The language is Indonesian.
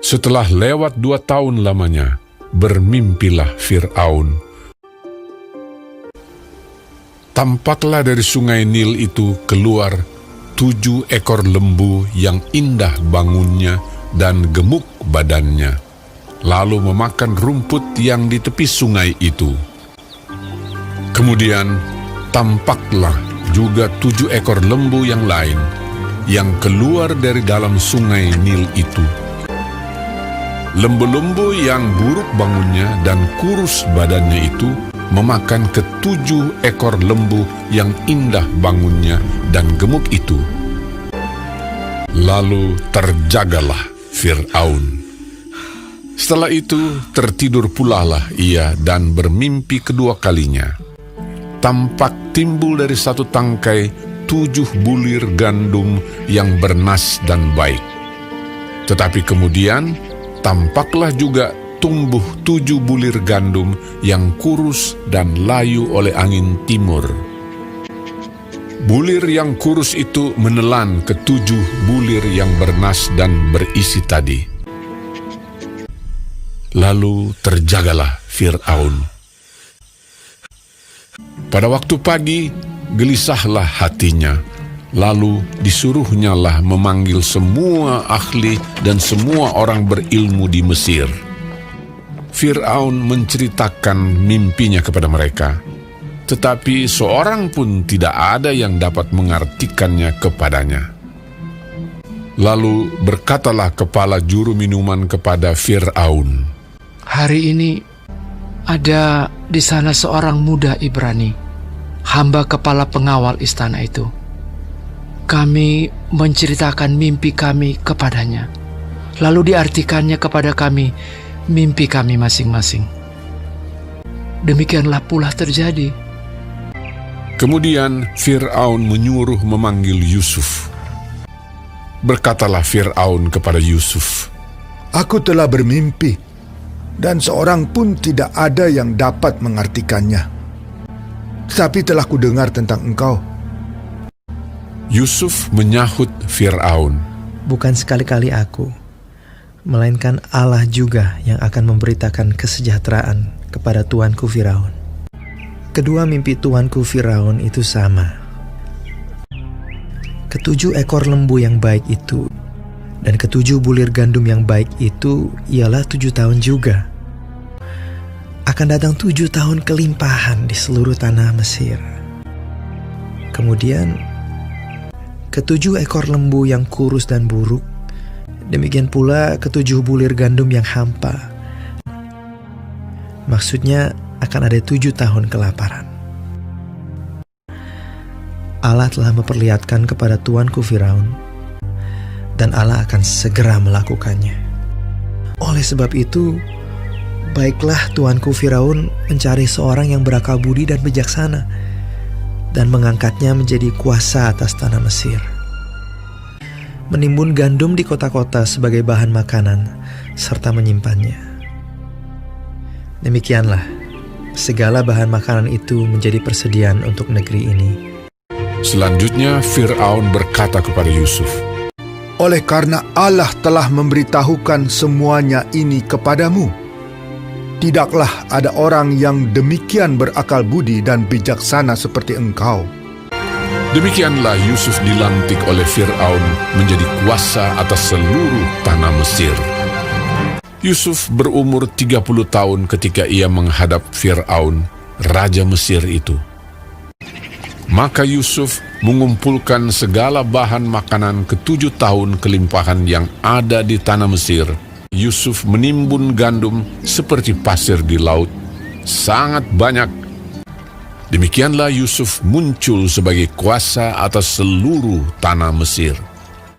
Setelah lewat 2 tahun lamanya, bermimpilah Fir'aun. Tampaklah dari sungai Nil itu keluar 7 ekor lembu yang indah bangunnya dan gemuk badannya, lalu memakan rumput yang di tepi sungai itu. Kemudian tampaklah juga 7 ekor lembu yang lain yang keluar dari dalam sungai Nil itu. Lembu-lembu yang buruk bangunnya dan kurus badannya itu memakan ke-7 ekor lembu yang indah bangunnya dan gemuk itu. Lalu terjagalah Fir'aun. Setelah itu tertidur pulalah ia dan bermimpi kedua kalinya. Tampak timbul dari satu tangkai 7 bulir gandum yang bernas dan baik. Tetapi kemudian tampaklah juga tumbuh 7 bulir gandum yang kurus dan layu oleh angin timur. Bulir yang kurus itu menelan ke-7 bulir yang bernas dan berisi tadi. Lalu terjagalah Fir'aun. Pada waktu pagi, gelisahlah hatinya. Lalu disuruhnyalah memanggil semua ahli dan semua orang berilmu di Mesir. Fir'aun menceritakan mimpinya kepada mereka, tetapi seorang pun tidak ada yang dapat mengartikannya kepadanya. Lalu berkatalah kepala juru minuman kepada Fir'aun, "Hari ini ada di sana seorang muda Ibrani, hamba kepala pengawal istana itu. Kami menceritakan mimpi kami kepadanya, lalu diartikannya kepada kami mimpi kami masing-masing. Demikianlah pula terjadi." Kemudian Fir'aun menyuruh memanggil Yusuf. Berkatalah Fir'aun kepada Yusuf, "Aku telah bermimpi, dan seorang pun tidak ada yang dapat mengartikannya. Tetapi telah kudengar tentang engkau." Yusuf menyahut Fir'aun, "Bukan sekali-kali aku, melainkan Allah juga yang akan memberitakan kesejahteraan kepada tuanku Firaun." Kedua mimpi tuanku Firaun itu sama. Ke-7 ekor lembu yang baik itu dan ke-7 bulir gandum yang baik itu ialah 7 tahun juga. Akan datang 7 tahun kelimpahan di seluruh tanah Mesir. Kemudian ke-7 ekor lembu yang kurus dan buruk, demikian pula ke-7 bulir gandum yang hampa. Maksudnya akan ada 7 tahun kelaparan. Allah telah memperlihatkan kepada tuanku Firaun, dan Allah akan segera melakukannya. Oleh sebab itu, baiklah tuanku Firaun mencari seorang yang berakal budi dan bijaksana, dan mengangkatnya menjadi kuasa atas tanah Mesir. Menimbun gandum di kota-kota sebagai bahan makanan, serta menyimpannya. Demikianlah, segala bahan makanan itu menjadi persediaan untuk negeri ini. Selanjutnya Fir'aun berkata kepada Yusuf, "Oleh karena Allah telah memberitahukan semuanya ini kepadamu, tidaklah ada orang yang demikian berakal budi dan bijaksana seperti engkau." Demikianlah Yusuf dilantik oleh Fir'aun menjadi kuasa atas seluruh tanah Mesir. Yusuf berumur 30 tahun ketika ia menghadap Fir'aun, raja Mesir itu. Maka Yusuf mengumpulkan segala bahan makanan ke-7 tahun kelimpahan yang ada di tanah Mesir. Yusuf menimbun gandum seperti pasir di laut, sangat banyak. Demikianlah Yusuf muncul sebagai kuasa atas seluruh tanah Mesir.